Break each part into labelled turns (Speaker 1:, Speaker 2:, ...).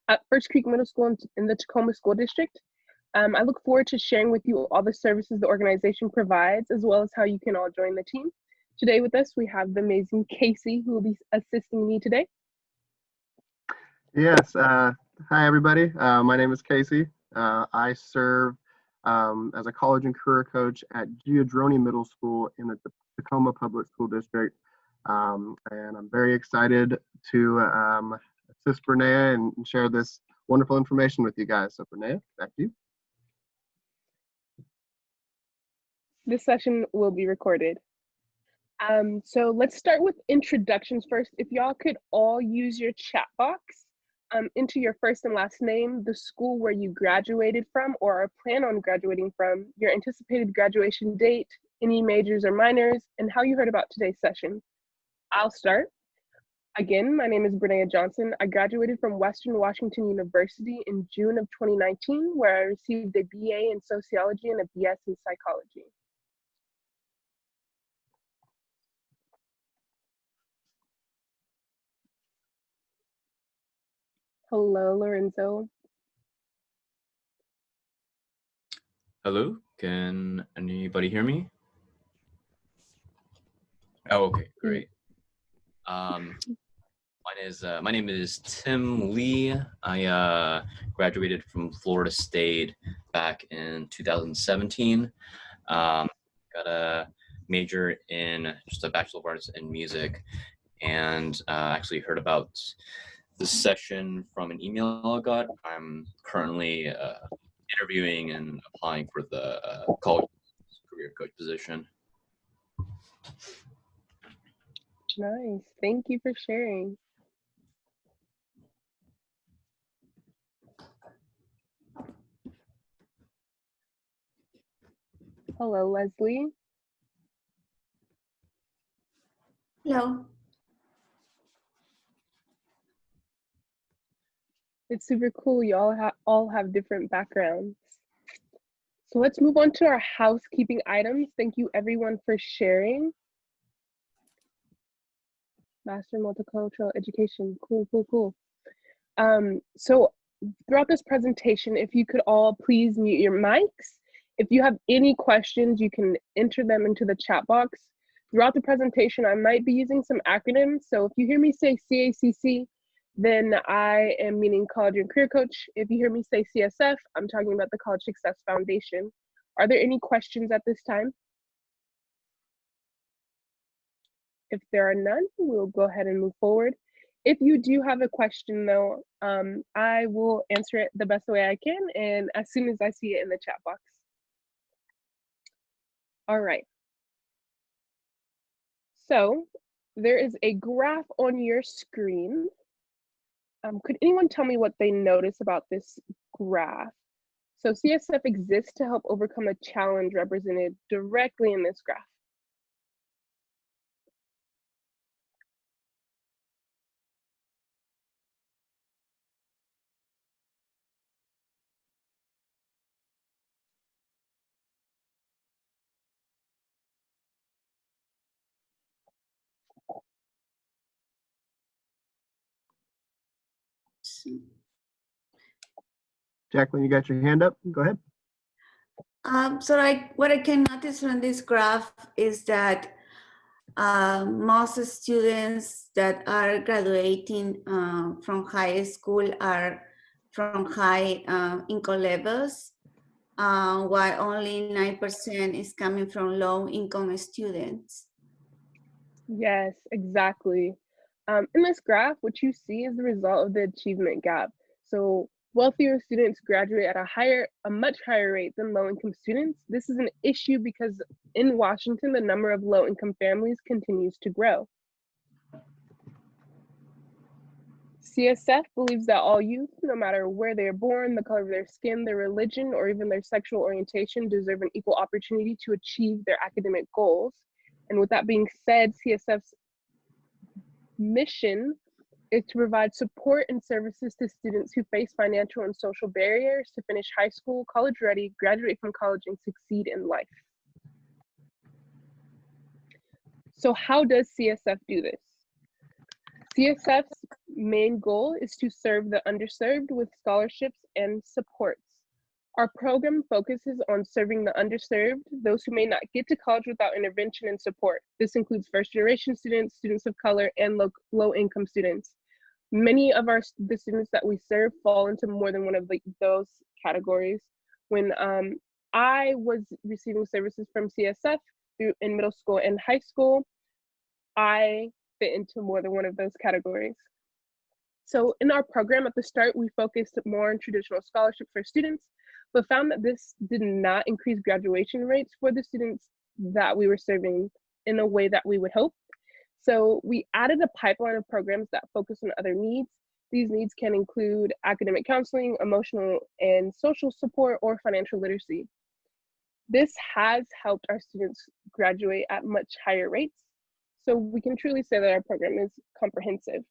Speaker 1: at First Creek Middle School in the Tacoma School District. I look forward to sharing with you all the services the organization provides, as well as how you can all join the team. Today with us, we have the amazing Casey, who will be assisting me today.
Speaker 2: Yes. Hi, everybody. My name is Casey. I serve as a college and career coach at Giadroni Middle School in the Tacoma Public School District. And I'm very excited to assist Bernea and share this wonderful information with you guys. So Bernea, back to you.
Speaker 1: This session will be recorded. So let's start with introductions first. If y'all could all use your chat box, enter your first and last name, the school where you graduated from or are plan on graduating from, your anticipated graduation date, any majors or minors, and how you heard about today's session. I'll start. Again, my name is Bernea Johnson. I graduated from Western Washington University in June of 2019, where I received a BA in sociology and a BS in psychology. Hello, Lorenzo.
Speaker 3: Hello, can anybody hear me? Oh, okay, great. My name is Tim Lee. I graduated from Florida State back in 2017. Got a major in just a Bachelor of Arts in music, and actually heard about this session from an email I got. I'm currently interviewing and applying for the college career coach position.
Speaker 1: Nice, thank you for sharing. Hello, Leslie.
Speaker 4: Hello.
Speaker 1: It's super cool. Y'all all have different backgrounds. So let's move on to our housekeeping items. Thank you everyone for sharing. Master in Multicultural Education. Cool, cool, cool. So throughout this presentation, if you could all please mute your mics. If you have any questions, you can enter them into the chat box. Throughout the presentation, I might be using some acronyms. So if you hear me say CACC, then I am meaning College and Career Coach. If you hear me say CSF, I'm talking about the College Success Foundation. Are there any questions at this time? If there are none, we'll go ahead and move forward. If you do have a question though, I will answer it the best way I can and as soon as I see it in the chat box. All right. So there is a graph on your screen. Could anyone tell me what they notice about this graph? So CSF exists to help overcome a challenge represented directly in this graph.
Speaker 2: Jacqueline, you got your hand up? Go ahead.
Speaker 4: What I can notice from this graph is that most students that are graduating from high school are from high income levels, while only 9% is coming from low income students.
Speaker 1: Yes, exactly. In this graph, what you see is the result of the achievement gap. So wealthier students graduate at a much higher rate than low-income students. This is an issue because in Washington, the number of low-income families continues to grow. CSF believes that all youth, no matter where they're born, the color of their skin, their religion, or even their sexual orientation, deserve an equal opportunity to achieve their academic goals. And with that being said, CSF's mission is to provide support and services to students who face financial and social barriers to finish high school, college ready, graduate from college, and succeed in life. So how does CSF do this? CSF's main goal is to serve the underserved with scholarships and supports. Our program focuses on serving the underserved, those who may not get to college without intervention and support. This includes first-generation students, students of color, and low-income students. Many of the students that we serve fall into more than one of those categories. When I was receiving services from CSF in middle school and high school, I fit into more than one of those categories. So in our program at the start, we focused more on traditional scholarship for students, but found that this did not increase graduation rates for the students that we were serving in a way that we would hope. So we added a pipeline of programs that focus on other needs. These needs can include academic counseling, emotional and social support, or financial literacy. This has helped our students graduate at much higher rates. So we can truly say that our program is comprehensive.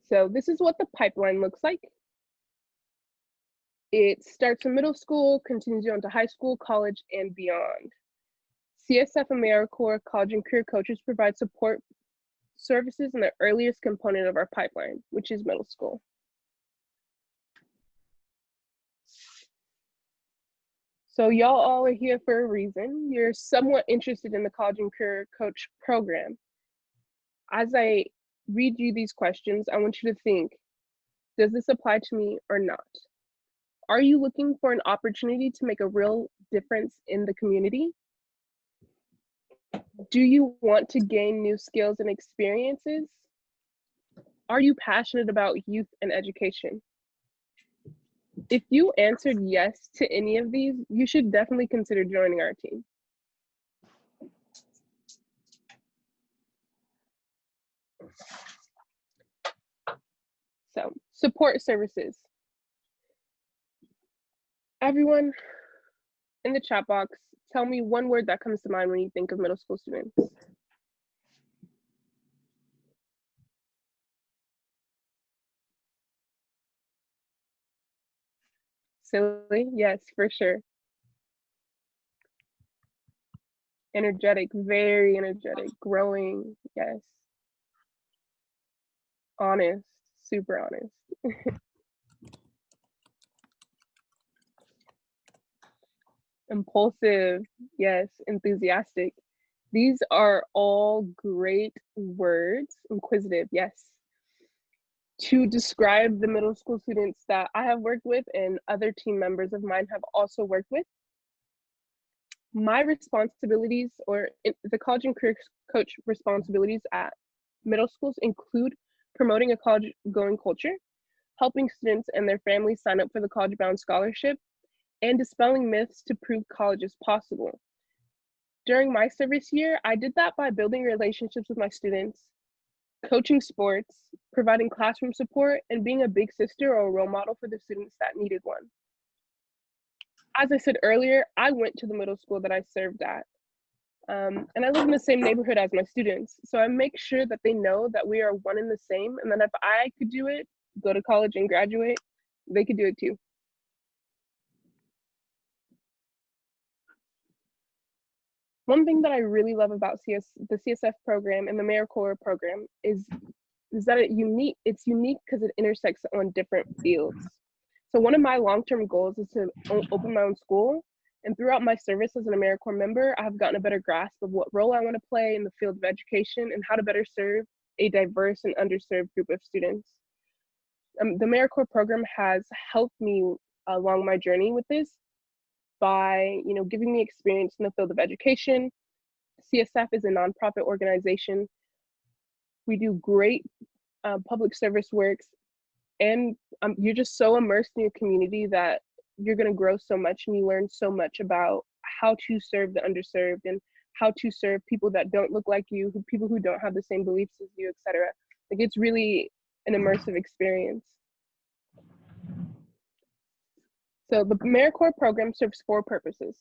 Speaker 1: So this is what the pipeline looks like. It starts in middle school, continues on to high school, college, and beyond. CSF AmeriCorps College and Career Coaches provide support services in the earliest component of our pipeline, which is middle school. So y'all all are here for a reason. You're somewhat interested in the College and Career Coach program. As I read you these questions, I want you to think, does this apply to me or not? Are you looking for an opportunity to make a real difference in the community? Do you want to gain new skills and experiences? Are you passionate about youth and education? If you answered yes to any of these, you should definitely consider joining our team. So, support services. Everyone in the chat box, tell me one word that comes to mind when you think of middle school students. Silly, yes, for sure. Energetic, very energetic, growing, yes. Honest, super honest. Impulsive, yes. Enthusiastic. These are all great words. Inquisitive, yes. To describe the middle school students that I have worked with and other team members of mine have also worked with. My responsibilities, or the College and Career Coach responsibilities at middle schools, include promoting a college-going culture, helping students and their families sign up for the College Bound Scholarship, and dispelling myths to prove college is possible. During my service year, I did that by building relationships with my students, coaching sports, providing classroom support, and being a big sister or a role model for the students that needed one. As I said earlier, I went to the middle school that I served at, and I live in the same neighborhood as my students. So I make sure that they know that we are one and the same, and that if I could do it, go to college and graduate, they could do it too. One thing that I really love about the CSF program and the AmeriCorps program is that it's unique because it intersects on different fields. So one of my long-term goals is to open my own school. And throughout my service as an AmeriCorps member, I have gotten a better grasp of what role I want to play in the field of education and how to better serve a diverse and underserved group of students. The AmeriCorps program has helped me along my journey with this by giving me experience in the field of education. CSF is a nonprofit organization. We do great public service works, and you're just so immersed in your community that you're going to grow so much, and you learn so much about how to serve the underserved and how to serve people that don't look like you, people who don't have the same beliefs as you, etc. Like, it's really an immersive experience. So the AmeriCorps program serves 4 purposes.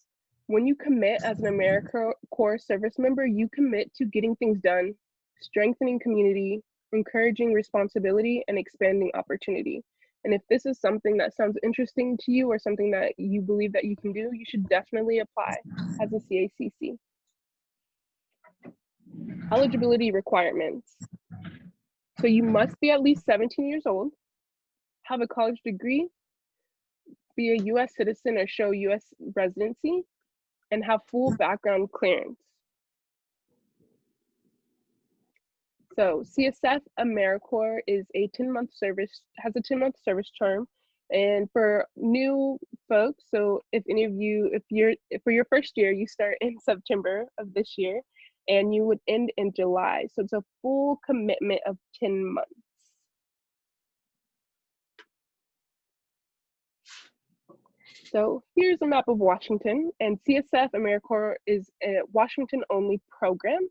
Speaker 1: When you commit as an AmeriCorps service member, you commit to getting things done, strengthening community, encouraging responsibility, and expanding opportunity. And if this is something that sounds interesting to you or something that you believe that you can do, you should definitely apply as a CACC. Eligibility requirements. So you must be at least 17 years old, have a college degree, be a US citizen or show US residency, and have full background clearance. So CSF AmeriCorps is a 10-month service, has a 10-month service term. And for new folks, so if any of you, if for your first year, you start in September of this year and you would end in July. So it's a full commitment of 10 months. So here's a map of Washington, and CSF AmeriCorps is a Washington-only program.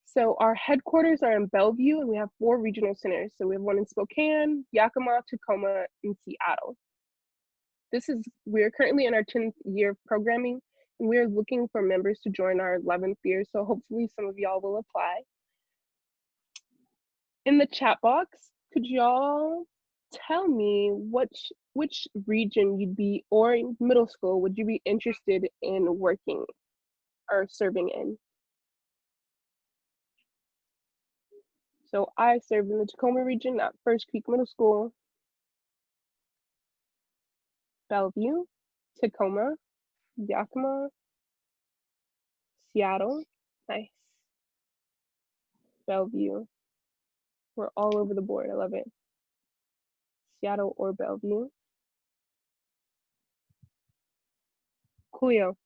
Speaker 1: So our headquarters are in Bellevue, and we have 4 regional centers. So we have one in Spokane, Yakima, Tacoma, and Seattle. We're currently in our 10th year of programming, and we're looking for members to join our 11th year. So hopefully some of y'all will apply. In the chat box, could y'all tell me which region you'd be, or in middle school, would you be interested in working or serving in? So I served in the Tacoma region at First Creek Middle School, Bellevue, Tacoma, Yakima, Seattle, nice, Bellevue. We're all over the board, I love it. Seattle or Bellevue. Coolio.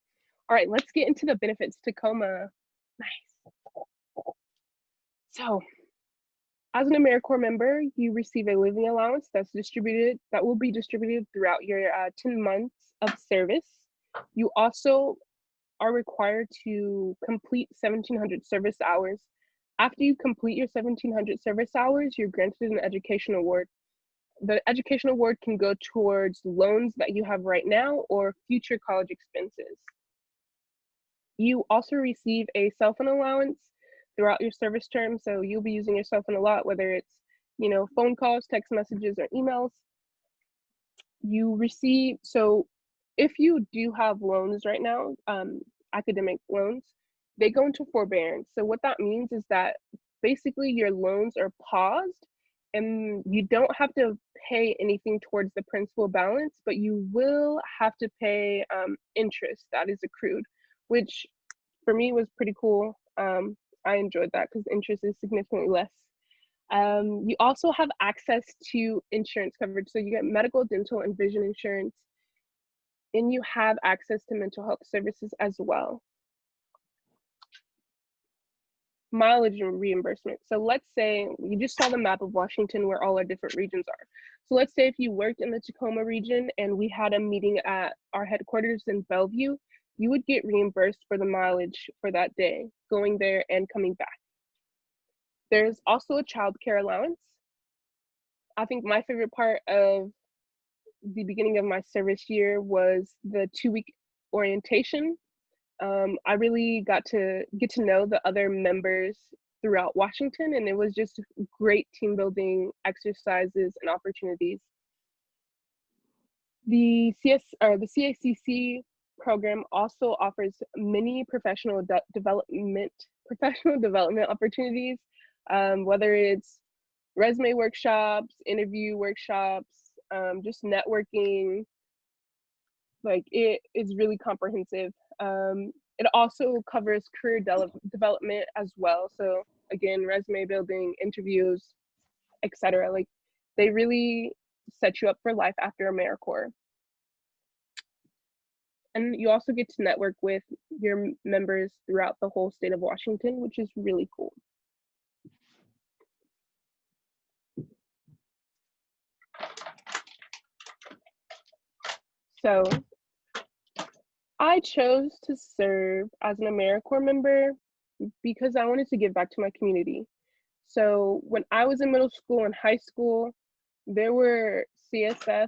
Speaker 1: All right, let's get into the benefits. Tacoma, nice. So, as an AmeriCorps member, you receive a living allowance that will be distributed throughout your 10 months of service. You also are required to complete 1,700 service hours. After you complete your 1,700 service hours, you're granted an education award. The education award can go towards loans that you have right now or future college expenses. You also receive a cell phone allowance throughout your service term, so you'll be using your cell phone a lot, whether it's phone calls, text messages, or emails. You receive, so if you do have loans right now, academic loans, they go into forbearance. So what that means is that basically your loans are paused and you don't have to pay anything towards the principal balance, but you will have to pay interest that is accrued, which for me was pretty cool. I enjoyed that because interest is significantly less. You also have access to insurance coverage. So you get medical, dental, and vision insurance, and you have access to mental health services as well. Mileage and reimbursement. So let's say you just saw the map of Washington where all our different regions are. So let's say if you worked in the Tacoma region and we had a meeting at our headquarters in Bellevue, you would get reimbursed for the mileage for that day, going there and coming back. There's also a child care allowance. I think my favorite part of the beginning of my service year was the 2-week orientation. I really got to get to know the other members throughout Washington, and it was just great team building exercises and opportunities. The CACC program also offers many professional development opportunities, whether it's resume workshops, interview workshops, just networking. Like it is really comprehensive. It also covers career development as well. So again, resume building, interviews, etc. Like they really set you up for life after AmeriCorps. And you also get to network with your members throughout the whole state of Washington, which is really cool. So I chose to serve as an AmeriCorps member because I wanted to give back to my community. So when I was in middle school and high school, there were CSF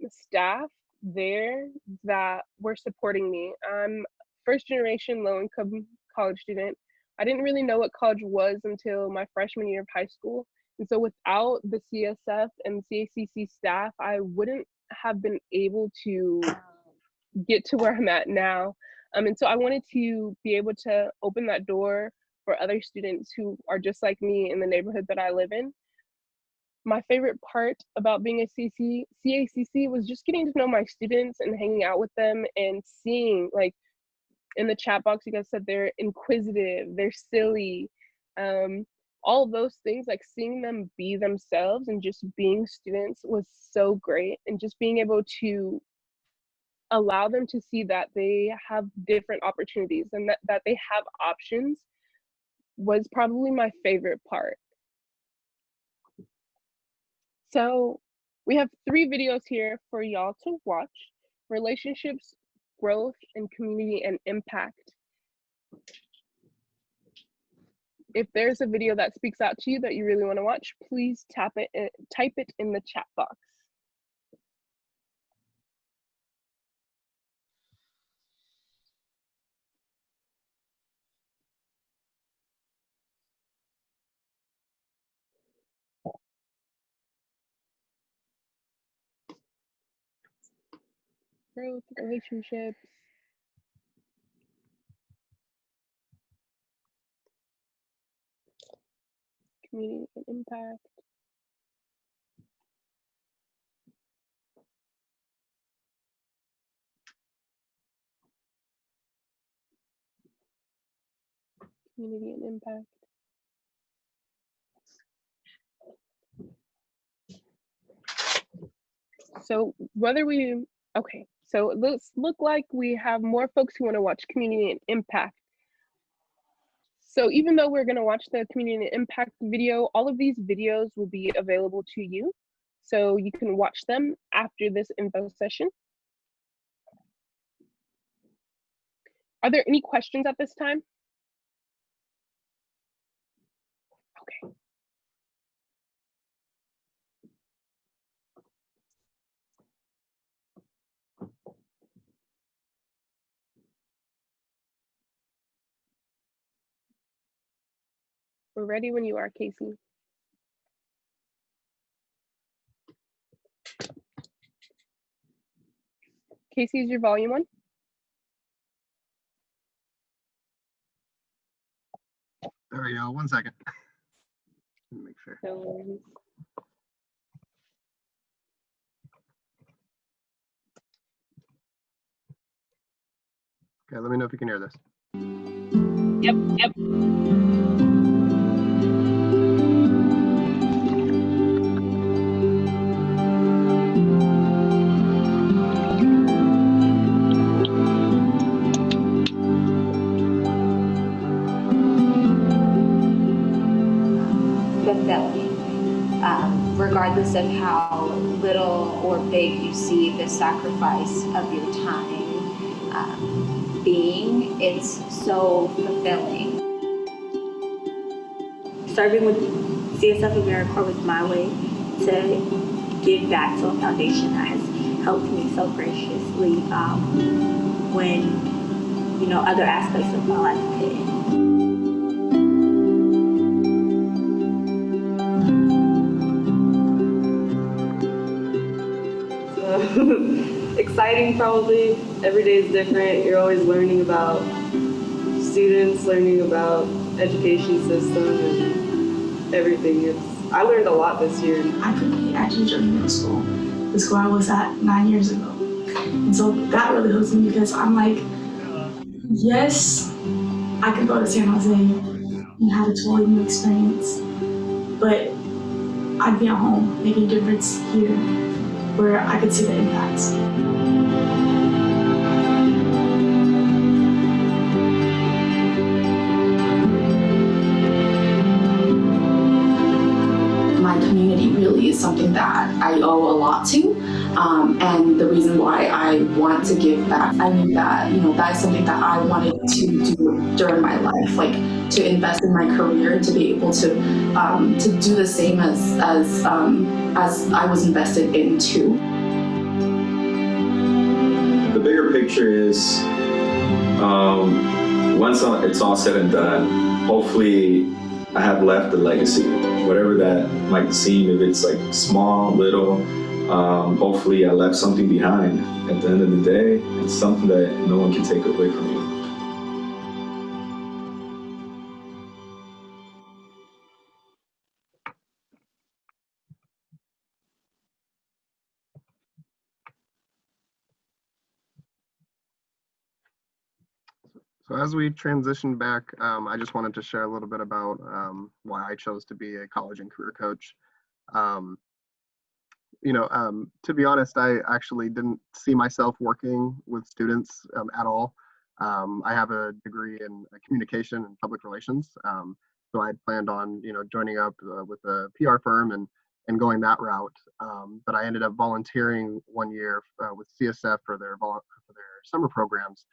Speaker 1: staff there that were supporting me. I'm first generation low income college student. I didn't really know what college was until my freshman year of high school. And so without the CSF and CACC staff, I wouldn't have been able to get to where I'm at now. And so I wanted to be able to open that door for other students who are just like me in the neighborhood that I live in. My favorite part about being a CACC was just getting to know my students and hanging out with them and seeing, like, in the chat box, you guys said they're inquisitive, they're silly, all of those things, like seeing them be themselves and just being students was so great. And just being able to allow them to see that they have different opportunities and that they have options was probably my favorite part. So we have 3 videos here for y'all to watch: relationships, growth, and community and impact. If there's a video that speaks out to you that you really want to watch, please type it in the chat box. Growth, relationships, community and impact. Community and impact. So so it look like we have more folks who want to watch community and impact. So even though we're going to watch the community and impact video, all of these videos will be available to you. So you can watch them after this info session. Are there any questions at this time? Okay. We're ready when you are, Casey. Casey, is your volume on?
Speaker 2: There we go. 1 second. Let me make sure.
Speaker 1: No worries.
Speaker 2: Okay, let me know if you can hear this.
Speaker 1: Yep.
Speaker 5: Fulfilling, regardless of how little or big you see the sacrifice of your time being, it's so fulfilling.
Speaker 6: Serving with CSF AmeriCorps was my way to give back to a foundation that has helped me so graciously when, other aspects of my life couldn't.
Speaker 7: Exciting, probably. Every day is different. You're always learning about students, learning about education system and everything. I learned a lot this year.
Speaker 8: I completed at Georgia Middle School, the school I was at 9 years ago. And so that really hooks me because I'm like, yes, I could go to San Jose and have a totally new experience, but I'd be at home making a difference here where I could see the impacts.
Speaker 9: My community really is something that I owe a lot to, and the reason why I want to give back. I knew that that is something that I wanted to do during my life, like to invest in my career, to be able to do the same as I was invested into.
Speaker 10: The bigger picture is once it's all said and done, hopefully I have left a legacy, whatever that might seem. If it's like small, little, hopefully I left something behind. At the end of the day, it's something that no one can take away from you.
Speaker 2: So as we transition back, I just wanted to share a little bit about why I chose to be a college and career coach. Um, to be honest, I actually didn't see myself working with students at all. I have a degree in communication and public relations, so I planned on, joining up with a PR firm and going that route. But I ended up volunteering 1 year with CSF for their summer programs,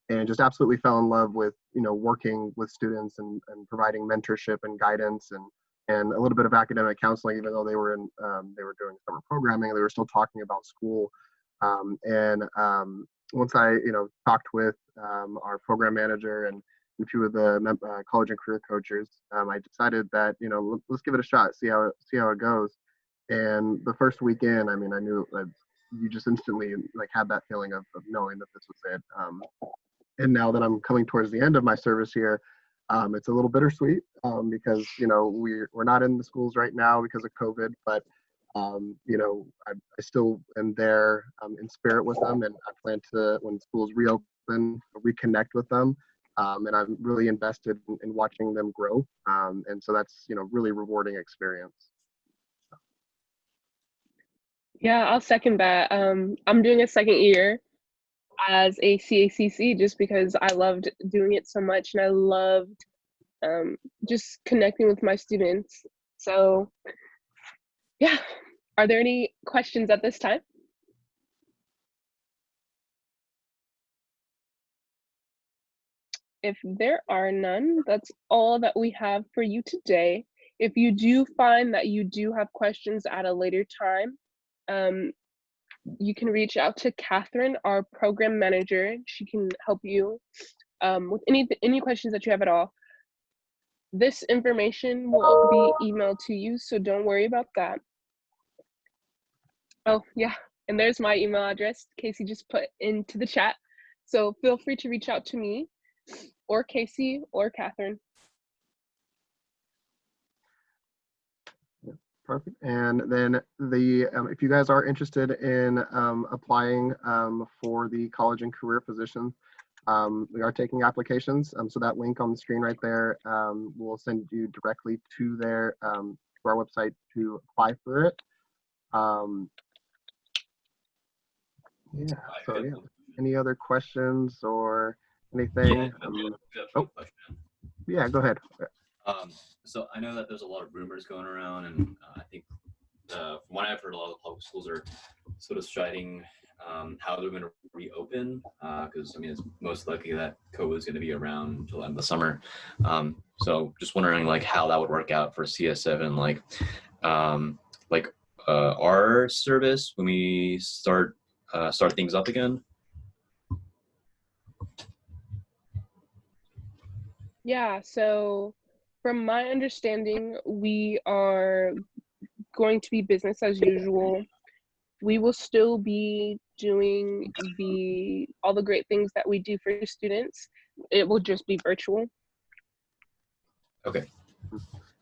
Speaker 2: and just absolutely fell in love with, working with students and providing mentorship and guidance and a little bit of academic counseling. Even though they were doing summer programming, they were still talking about school. Once I, talked with our program manager and a few of the college and career coaches, I decided that, let's give it a shot, see how it goes. And the first weekend, I mean, I knew you just instantly like had that feeling of knowing that this was it. And now that I'm coming towards the end of my service here, it's a little bittersweet because we're not in the schools right now because of COVID, but I still am there in spirit with them, and I plan to, when schools reopen, reconnect with them. And I'm really invested in watching them grow, and so that's really rewarding experience.
Speaker 1: Yeah, I'll second that. I'm doing a second year as a CACC just because I loved doing it so much, and I loved just connecting with my students. So yeah, are there any questions at this time? If there are none, that's all that we have for you today. If you do find that you do have questions at a later time, you can reach out to Catherine, our program manager. She can help you with any questions that you have at all. This information will be emailed to you, so don't worry about that. Oh, yeah, and there's my email address. Casey just put into the chat. So feel free to reach out to me or Casey or Catherine.
Speaker 2: Perfect. And then if you guys are interested in applying for the college and career position, we are taking applications. So that link on the screen right there will send you directly to to our website to apply for it. Yeah. So yeah. Any other questions or anything? Yeah, go ahead.
Speaker 3: So I know that there's a lot of rumors going around, and I think from what I've heard, a lot of public schools are sort of striding how they're going to reopen, because I mean it's most likely that COVID is going to be around until the end of the summer. So just wondering like how that would work out for CSF and our service when we start things up again.
Speaker 1: Yeah, so from my understanding, we are going to be business as usual. We will still be doing all the great things that we do for students. It will just be virtual.
Speaker 3: Okay.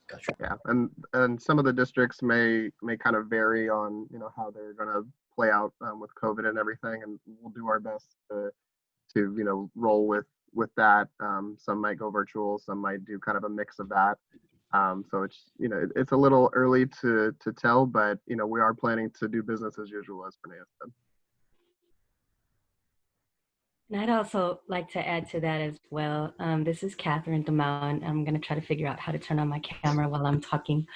Speaker 3: Gotcha.
Speaker 2: Yeah, and some of the districts may kind of vary on how they're going to play out with COVID and everything, and we'll do our best to roll with that. Some might go virtual, some might do kind of a mix of that. So it's a little early to tell, but we are planning to do business as usual, as Renee said.
Speaker 11: And I'd also like to add to that as well. This is Catherine Damon. I'm going to try to figure out how to turn on my camera while I'm talking.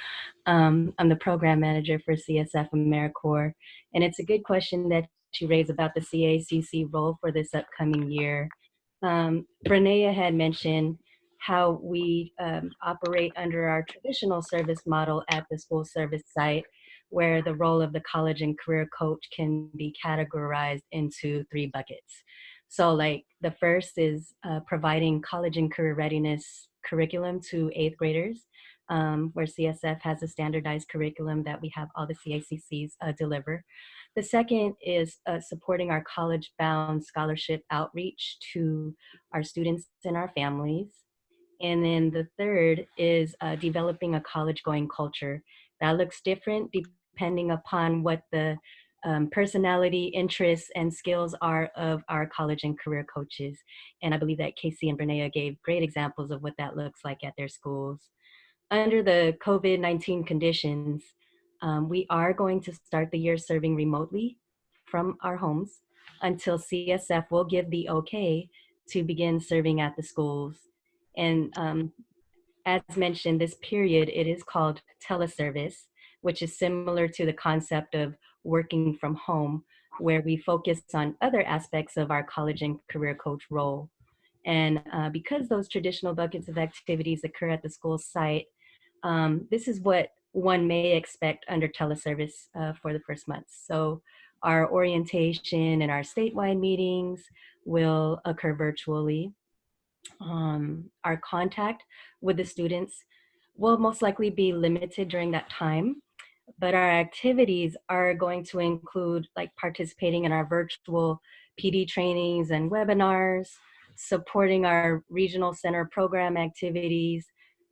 Speaker 11: I'm the program manager for CSF AmeriCorps, and it's a good question that you raised about the CACC role for this upcoming year. Renea had mentioned how we operate under our traditional service model at the school service site, where the role of the college and career coach can be categorized into 3 buckets. So like the first is providing college and career readiness curriculum to 8th graders, where CSF has a standardized curriculum that we have all the CACCs deliver. The second is supporting our college-bound scholarship outreach to our students and our families. And then the third is developing a college-going culture. That looks different depending upon what the personality, interests, and skills are of our college and career coaches. And I believe that Casey and Bernea gave great examples of what that looks like at their schools. Under the COVID-19 conditions, we are going to start the year serving remotely from our homes until CSF will give the okay to begin serving at the schools. And as mentioned, this period, it is called teleservice, which is similar to the concept of working from home, where we focus on other aspects of our college and career coach role. And because those traditional buckets of activities occur at the school site, this is what one may expect under teleservice for the first month. So our orientation and our statewide meetings will occur virtually. Our contact with the students will most likely be limited during that time, but our activities are going to include like participating in our virtual PD trainings and webinars, supporting our regional center program activities,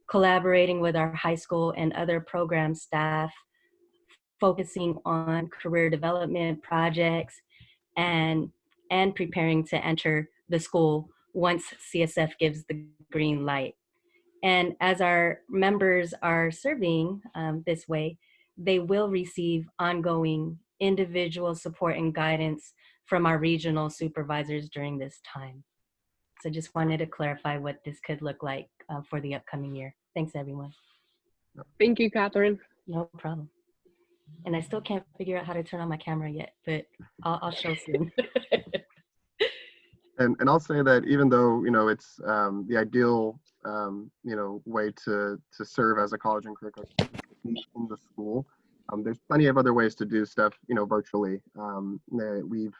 Speaker 11: collaborating with our high school and other program staff, focusing on career development projects, and preparing to enter the school once CSF gives the green light. And as our members are serving this way, they will receive ongoing individual support and guidance from our regional supervisors during this time. So just wanted to clarify what this could look like for the upcoming year. Thanks, everyone.
Speaker 1: Thank you, Catherine.
Speaker 11: No problem. And I still can't figure out how to turn on my camera yet, but I'll show soon.
Speaker 2: And I'll say that even though, you know, it's the ideal, you know, way to serve as a college and career coach in the school, there's plenty of other ways to do stuff, you know, virtually. We've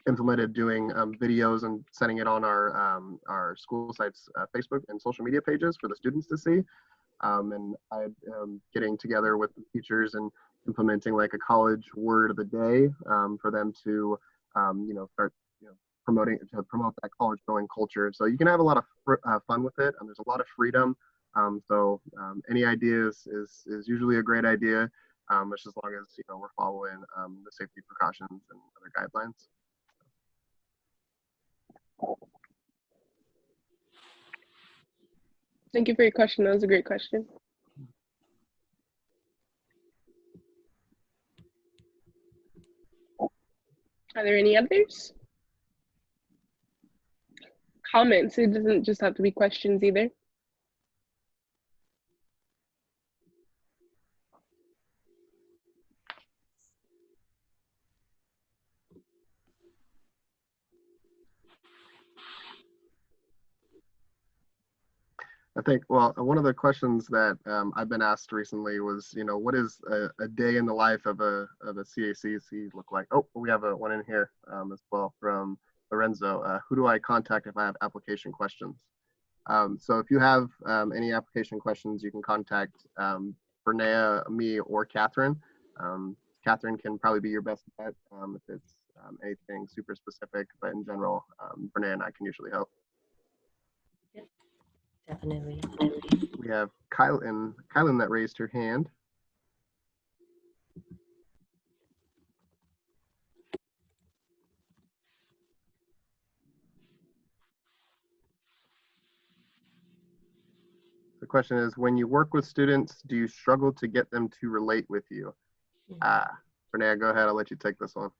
Speaker 2: implemented doing videos and setting it on our school sites Facebook and social media pages for the students to see. And I'm getting together with the teachers and implementing like a college word of the day for them to, you know, start, you know, promote that college going culture. So you can have a lot of fun with it, and there's a lot of freedom. So any ideas is usually a great idea, just as long as, you know, we're following the safety precautions and other guidelines.
Speaker 1: Thank you for your question. That was a great question. Are there any others? Comments. It doesn't just have to be questions either.
Speaker 2: I think, well, one of the questions that I've been asked recently was, you know, what is a day in the life of a CACC look like? Oh, we have one in here as well from Lorenzo. Who do I contact if I have application questions? So if you have any application questions, you can contact Bernea, me, or Catherine. Catherine can probably be your best bet if it's anything super specific, but in general, Bernea and I can usually help.
Speaker 11: Definitely.
Speaker 2: We have Kylan that raised her hand. The question is, when you work with students, do you struggle to get them to relate with you? Renee, go ahead. I'll let you take this one.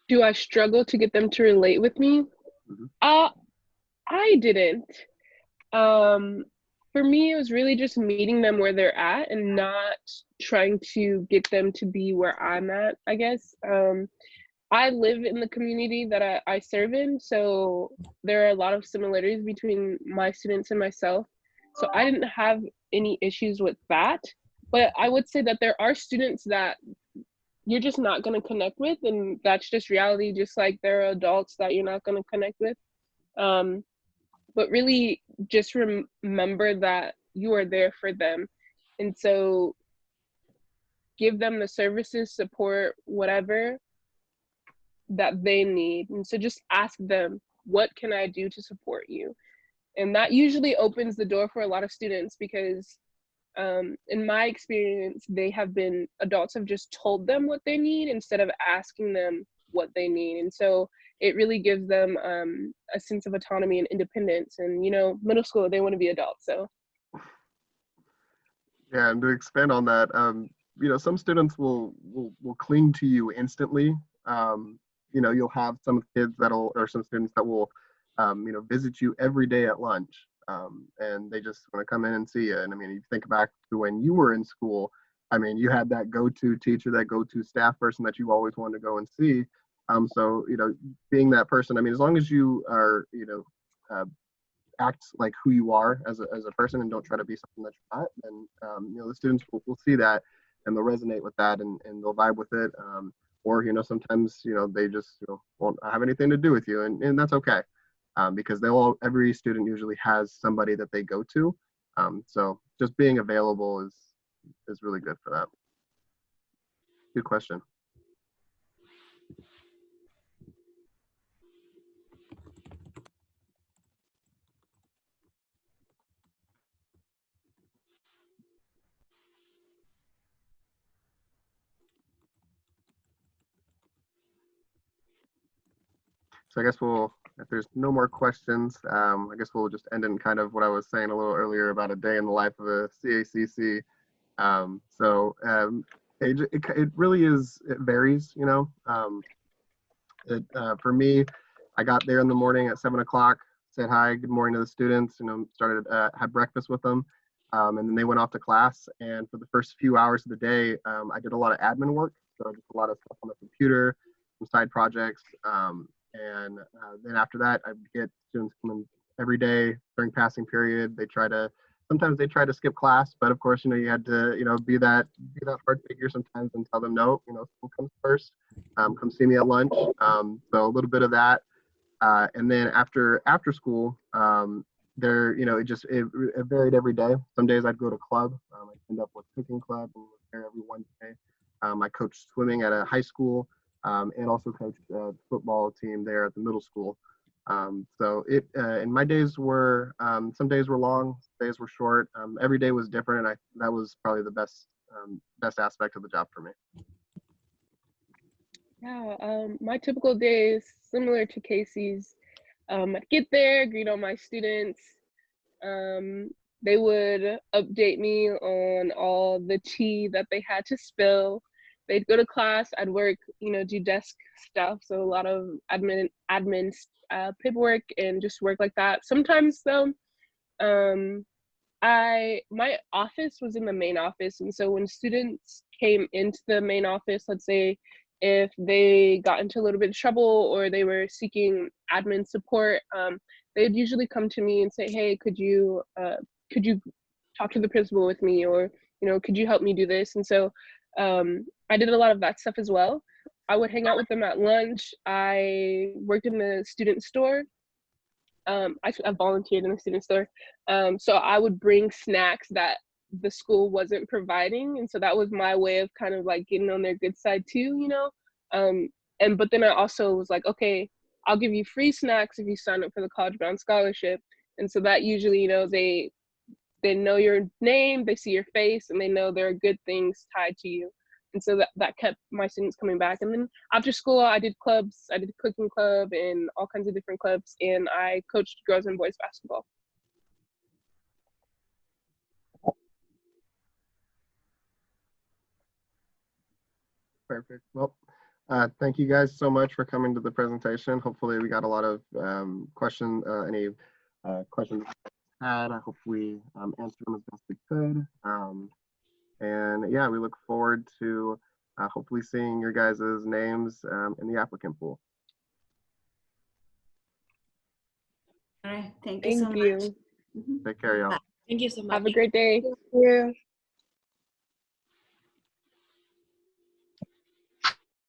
Speaker 1: Do I struggle to get them to relate with me?
Speaker 2: Mm-hmm.
Speaker 1: I didn't. For me, it was really just meeting them where they're at and not trying to get them to be where I'm at, I guess. I live in the community that I serve in, so there are a lot of similarities between my students and myself. So I didn't have any issues with that. But I would say that there are students that you're just not going to connect with, and that's just reality, just like there are adults that you're not going to connect with. But really just remember that you are there for them. And so give them the services, support, whatever that they need. And so just ask them, what can I do to support you? And that usually opens the door for a lot of students, because in my experience, adults have just told them what they need instead of asking them what they need. And so it really gives them a sense of autonomy and independence. And, middle school, they want to be adults. So.
Speaker 2: Yeah, and to expand on that, some students will cling to you instantly. You'll have some kids or some students that will, visit you every day at lunch, and they just want to come in and see you. And I mean, you think back to when you were in school. I mean, you had that go-to teacher, that go-to staff person that you always wanted to go and see. So being that person, I mean, as long as you are, act like who you are as a person and don't try to be something that you're not, then the students will see that and they'll resonate with that, and they'll vibe with it, or sometimes they just won't have anything to do with you, and that's okay, because every student usually has somebody that they go to, so just being available is really good for that. Good question. So I guess if there's no more questions, I guess we'll just end in kind of what I was saying a little earlier about a day in the life of a CACC. It really is, it varies, for me, I got there in the morning at 7 o'clock, said hi, good morning to the students, had breakfast with them. And then they went off to class. And for the first few hours of the day, I did a lot of admin work. So just a lot of stuff on the computer, some side projects. Then after that, I get students coming every day during passing period. Sometimes they try to skip class, but of course, you had to, be that hard figure sometimes and tell them, no, school comes first. Come see me at lunch. So a little bit of that. And then after school, it varied every day. Some days I'd go to club. I'd end up with cooking club and was there every Wednesday. I coached swimming at a high school, and also coached the football team there at the middle school. And my days were, some days were long, some days were short. Every day was different, and that was probably the best aspect of the job for me.
Speaker 1: Yeah, my typical day is similar to Casey's. I'd get there, greet all my students. They would update me on all the tea that they had to spill. They'd go to class, I'd work, do desk stuff. So a lot of admin paperwork and just work like that. Sometimes though, my office was in the main office. And so when students came into the main office, let's say if they got into a little bit of trouble or they were seeking admin support, they'd usually come to me and say, hey, could you talk to the principal with me, or could you help me do this? And so I did a lot of that stuff as well. I would hang out with them at lunch. I worked in the student store. I volunteered in the student store, so I would bring snacks that the school wasn't providing, and so that was my way of kind of like getting on their good side too, but then I also was like, okay, I'll give you free snacks if you sign up for the College Bound Scholarship. And so that usually, they know your name, they see your face, and they know there are good things tied to you. And so that kept my students coming back. And then after school, I did clubs. I did a cooking club and all kinds of different clubs, and I coached girls and boys basketball.
Speaker 2: Perfect. Well, thank you guys so much for coming to the presentation. Hopefully we got a lot of questions you had. I hope we answered them as best we could. And yeah, we look forward to hopefully seeing your guys' names in the applicant pool.
Speaker 4: All right. Thank you so much.
Speaker 2: Take care, y'all.
Speaker 12: Thank you so much.
Speaker 1: Have a great day.
Speaker 12: Thank you.